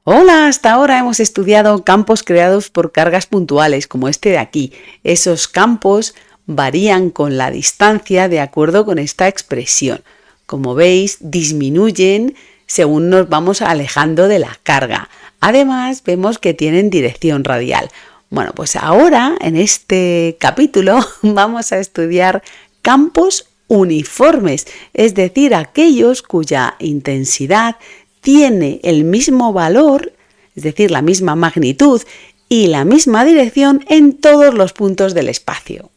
Hola, hasta ahora hemos estudiado campos creados por cargas puntuales, como este de aquí. Esos campos varían con la distancia de acuerdo con esta expresión. Como veis, disminuyen según nos vamos alejando de la carga. Además, vemos que tienen dirección radial. Bueno, pues ahora, en este capítulo, vamos a estudiar campos uniformes, es decir, aquellos cuya intensidad tiene el mismo valor, es decir, la misma magnitud y la misma dirección en todos los puntos del espacio.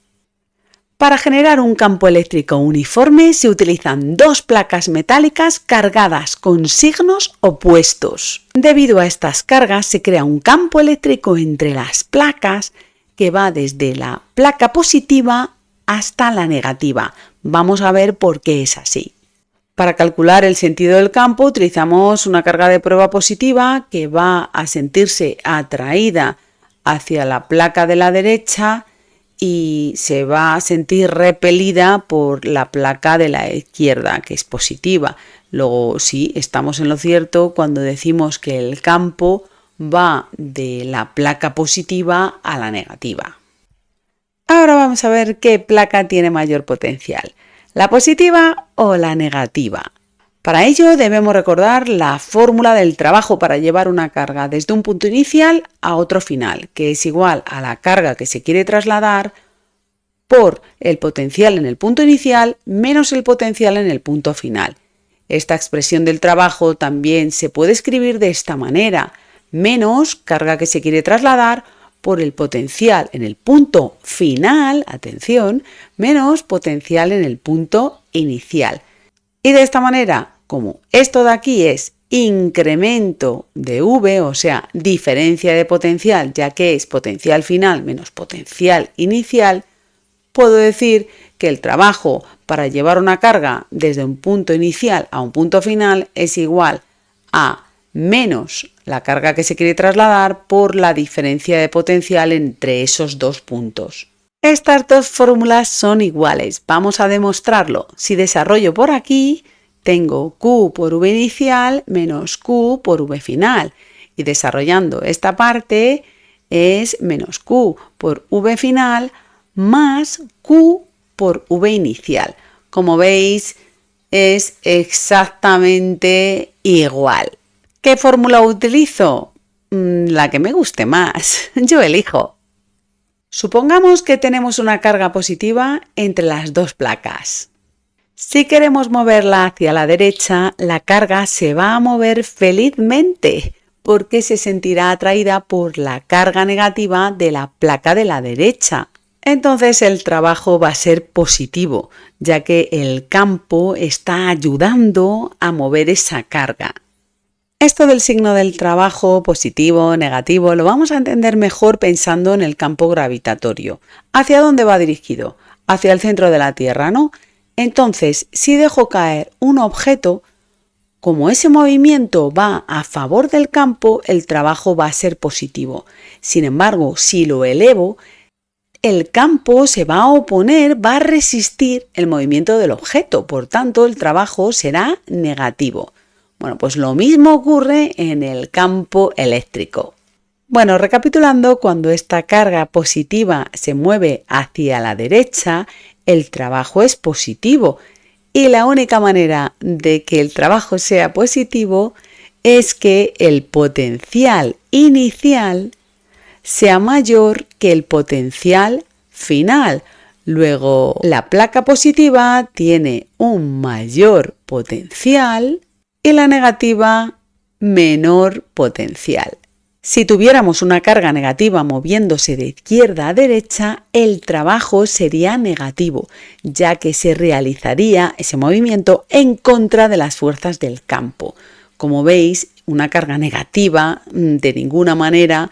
Para generar un campo eléctrico uniforme se utilizan dos placas metálicas cargadas con signos opuestos. Debido a estas cargas se crea un campo eléctrico entre las placas que va desde la placa positiva hasta la negativa. Vamos a ver por qué es así. Para calcular el sentido del campo utilizamos una carga de prueba positiva que va a sentirse atraída hacia la placa de la derecha y se va a sentir repelida por la placa de la izquierda, que es positiva. Luego sí, estamos en lo cierto cuando decimos que el campo va de la placa positiva a la negativa. Ahora vamos a ver qué placa tiene mayor potencial, la positiva o la negativa. Para ello debemos recordar la fórmula del trabajo para llevar una carga desde un punto inicial a otro final, que es igual a la carga que se quiere trasladar por el potencial en el punto inicial menos el potencial en el punto final. Esta expresión del trabajo también se puede escribir de esta manera: menos carga que se quiere trasladar por el potencial en el punto final, atención, menos potencial en el punto inicial. Y de esta manera, como esto de aquí es incremento de V, o sea, diferencia de potencial, ya que es potencial final menos potencial inicial, puedo decir que el trabajo para llevar una carga desde un punto inicial a un punto final es igual a menos la carga que se quiere trasladar por la diferencia de potencial entre esos dos puntos. Estas dos fórmulas son iguales. Vamos a demostrarlo. Si desarrollo por aquí, tengo Q por V inicial menos Q por V final. Y desarrollando esta parte es menos Q por V final más Q por V inicial. Como veis, es exactamente igual. ¿Qué fórmula utilizo? La que me guste más. Yo elijo. Supongamos que tenemos una carga positiva entre las dos placas. Si queremos moverla hacia la derecha, la carga se va a mover felizmente porque se sentirá atraída por la carga negativa de la placa de la derecha. Entonces el trabajo va a ser positivo, ya que el campo está ayudando a mover esa carga. Esto del signo del trabajo, positivo, negativo, lo vamos a entender mejor pensando en el campo gravitatorio. ¿Hacia dónde va dirigido? Hacia el centro de la Tierra, ¿no? Entonces, si dejo caer un objeto, como ese movimiento va a favor del campo, el trabajo va a ser positivo. Sin embargo, si lo elevo, el campo se va a oponer, va a resistir el movimiento del objeto. Por tanto, el trabajo será negativo. Bueno, pues lo mismo ocurre en el campo eléctrico. Bueno, recapitulando, cuando esta carga positiva se mueve hacia la derecha, el trabajo es positivo. Y la única manera de que el trabajo sea positivo es que el potencial inicial sea mayor que el potencial final. Luego, la placa positiva tiene un mayor potencial y la negativa menor potencial. Si tuviéramos una carga negativa moviéndose de izquierda a derecha, el trabajo sería negativo, ya que se realizaría ese movimiento en contra de las fuerzas del campo. Como veis, una carga negativa de ninguna manera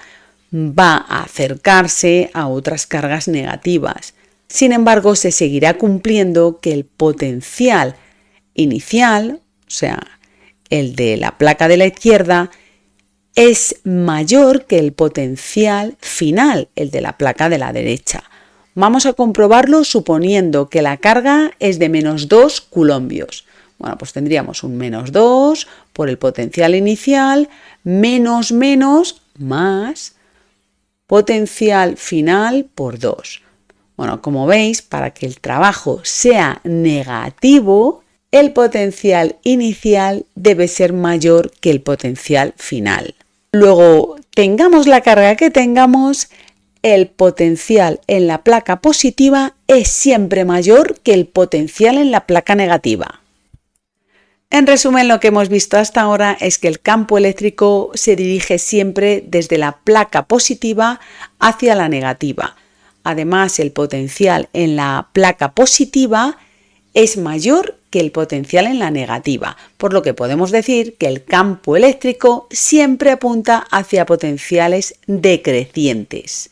va a acercarse a otras cargas negativas. Sin embargo, se seguirá cumpliendo que el potencial inicial, o sea, el de la placa de la izquierda, es mayor que el potencial final, el de la placa de la derecha. Vamos a comprobarlo suponiendo que la carga es de menos 2 coulombios. Bueno, pues tendríamos un menos 2 por el potencial inicial menos más potencial final por 2. Bueno, como veis, para que el trabajo sea negativo, el potencial inicial debe ser mayor que el potencial final. Luego, tengamos la carga que tengamos, el potencial en la placa positiva es siempre mayor que el potencial en la placa negativa. En resumen, lo que hemos visto hasta ahora es que el campo eléctrico se dirige siempre desde la placa positiva hacia la negativa. Además, el potencial en la placa positiva es mayor que el potencial en la negativa, por lo que podemos decir que el campo eléctrico siempre apunta hacia potenciales decrecientes.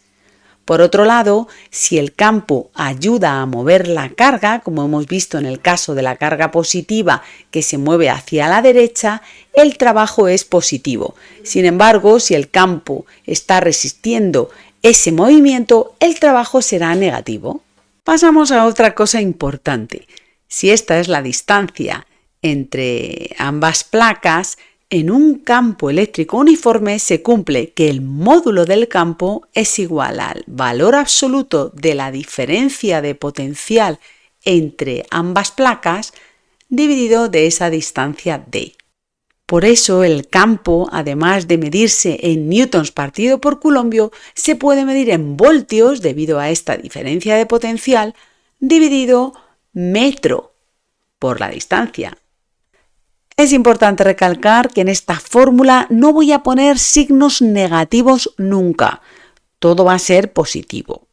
Por otro lado, si el campo ayuda a mover la carga, como hemos visto en el caso de la carga positiva que se mueve hacia la derecha, el trabajo es positivo. Sin embargo, si el campo está resistiendo ese movimiento, el trabajo será negativo. Pasamos a otra cosa importante. Si esta es la distancia entre ambas placas, en un campo eléctrico uniforme se cumple que el módulo del campo es igual al valor absoluto de la diferencia de potencial entre ambas placas dividido de esa distancia d. Por eso el campo, además de medirse en newtons partido por coulombio, se puede medir en voltios debido a esta diferencia de potencial dividido metro por la distancia. Es importante recalcar que en esta fórmula no voy a poner signos negativos nunca. Todo va a ser positivo.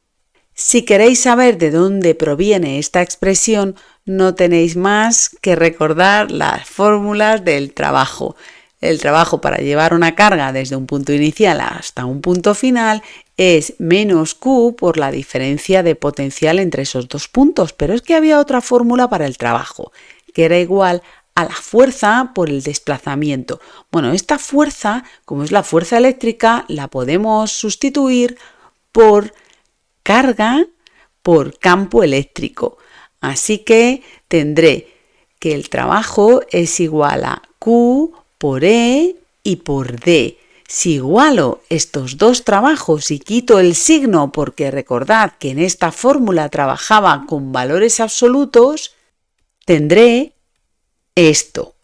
Si queréis saber de dónde proviene esta expresión, no tenéis más que recordar las fórmulas del trabajo. El trabajo para llevar una carga desde un punto inicial hasta un punto final es menos Q por la diferencia de potencial entre esos dos puntos. Pero es que había otra fórmula para el trabajo, que era igual a la fuerza por el desplazamiento. Bueno, esta fuerza, como es la fuerza eléctrica, la podemos sustituir por carga por campo eléctrico. Así que tendré que el trabajo es igual a Q por E y por D. Si igualo estos dos trabajos y quito el signo, porque recordad que en esta fórmula trabajaba con valores absolutos, tendré esto.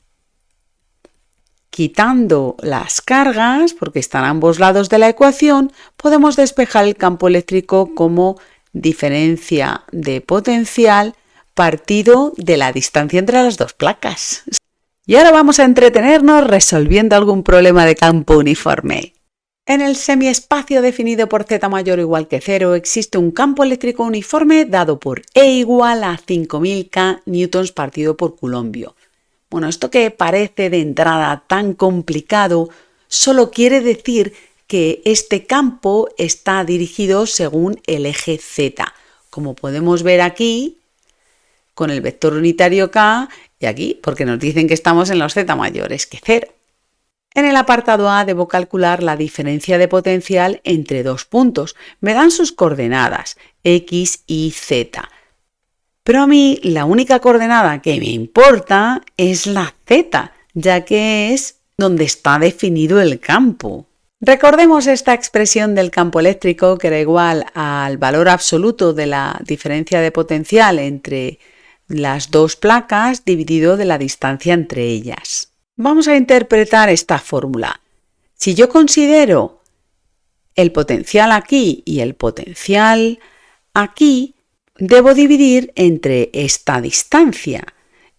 Quitando las cargas, porque están a ambos lados de la ecuación, podemos despejar el campo eléctrico como diferencia de potencial partido de la distancia entre las dos placas. Y ahora vamos a entretenernos resolviendo algún problema de campo uniforme. En el semiespacio definido por z mayor o igual que 0 existe un campo eléctrico uniforme dado por E igual a 5000 K newtons partido por coulombio. Bueno, esto que parece de entrada tan complicado solo quiere decir que este campo está dirigido según el eje Z, como podemos ver aquí con el vector unitario K y aquí, porque nos dicen que estamos en los Z mayores que 0. En el apartado A debo calcular la diferencia de potencial entre dos puntos. Me dan sus coordenadas, X y Z. Pero a mí la única coordenada que me importa es la Z, ya que es donde está definido el campo. Recordemos esta expresión del campo eléctrico que era igual al valor absoluto de la diferencia de potencial entre las dos placas dividido de la distancia entre ellas. Vamos a interpretar esta fórmula. Si yo considero el potencial aquí y el potencial aquí, debo dividir entre esta distancia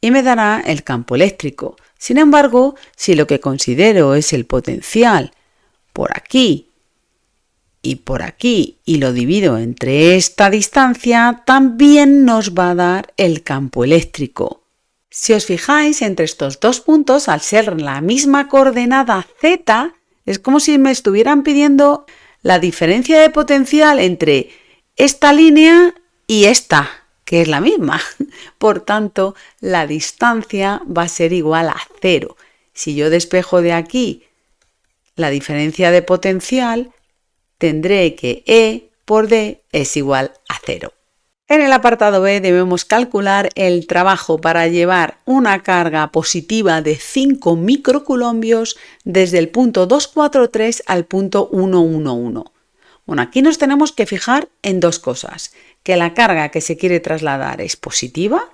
y me dará el campo eléctrico. Sin embargo, si lo que considero es el potencial por aquí y lo divido entre esta distancia, también nos va a dar el campo eléctrico. Si os fijáis, entre estos dos puntos, al ser la misma coordenada Z, es como si me estuvieran pidiendo la diferencia de potencial entre esta línea y esta, que es la misma. Por tanto, la distancia va a ser igual a 0. Si yo despejo de aquí la diferencia de potencial, tendré que E por D es igual a 0. En el apartado B debemos calcular el trabajo para llevar una carga positiva de 5 microcoulombios desde el punto 243 al punto 111. Bueno, aquí nos tenemos que fijar en dos cosas, que la carga que se quiere trasladar es positiva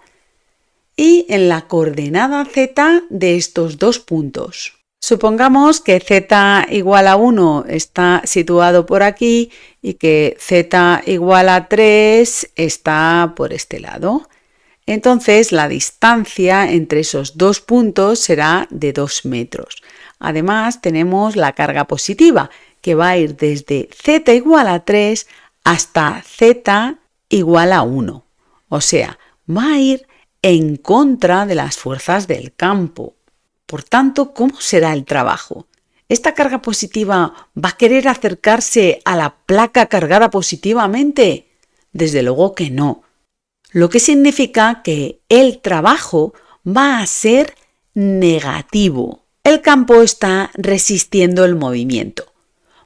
y en la coordenada z de estos dos puntos. Supongamos que z igual a 1 está situado por aquí y que z igual a 3 está por este lado. Entonces la distancia entre esos dos puntos será de 2 metros. Además tenemos la carga positiva que va a ir desde z igual a 3 hasta z igual a 1. O sea, va a ir en contra de las fuerzas del campo. Por tanto, ¿cómo será el trabajo? ¿Esta carga positiva va a querer acercarse a la placa cargada positivamente? Desde luego que no. Lo que significa que el trabajo va a ser negativo. El campo está resistiendo el movimiento.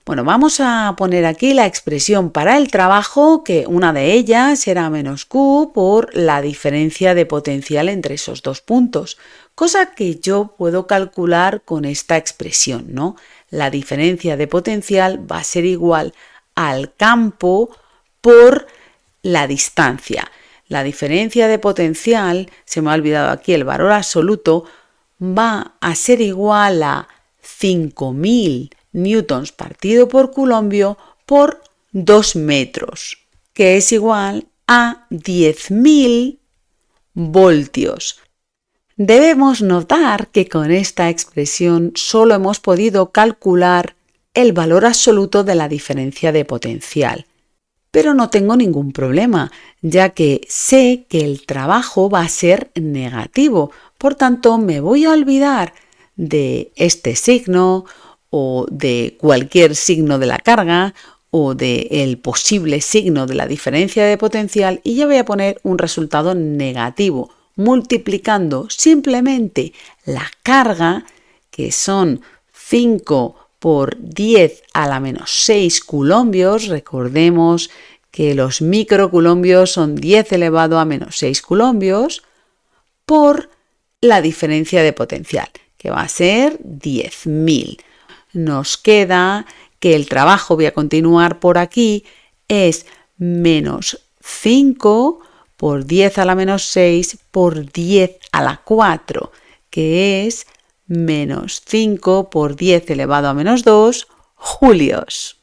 Bueno, vamos a poner aquí la expresión para el trabajo, que una de ellas será menos Q por la diferencia de potencial entre esos dos puntos, cosa que yo puedo calcular con esta expresión, ¿no? La diferencia de potencial va a ser igual al campo por la distancia. La diferencia de potencial, se me ha olvidado aquí el valor absoluto, va a ser igual a 5.000 newtons partido por coulombio por 2 metros, que es igual a 10.000 voltios. Debemos notar que con esta expresión solo hemos podido calcular el valor absoluto de la diferencia de potencial. Pero no tengo ningún problema, ya que sé que el trabajo va a ser negativo. Por tanto, me voy a olvidar de este signo o de cualquier signo de la carga o del posible signo de la diferencia de potencial y ya voy a poner un resultado negativo, multiplicando simplemente la carga, que son 5 por 10 a la menos 6 coulombios. Recordemos que los microcoulombios son 10 elevado a menos 6 coulombios, por la diferencia de potencial, que va a ser 10.000. Nos queda que el trabajo, voy a continuar por aquí, es menos 5 por 10 a la menos 6 por 10 a la 4, que es menos 5 por 10 elevado a menos 2 julios.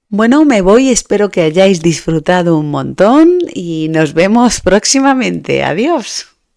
Bueno, me voy, espero que hayáis disfrutado un montón y nos vemos próximamente. Adiós.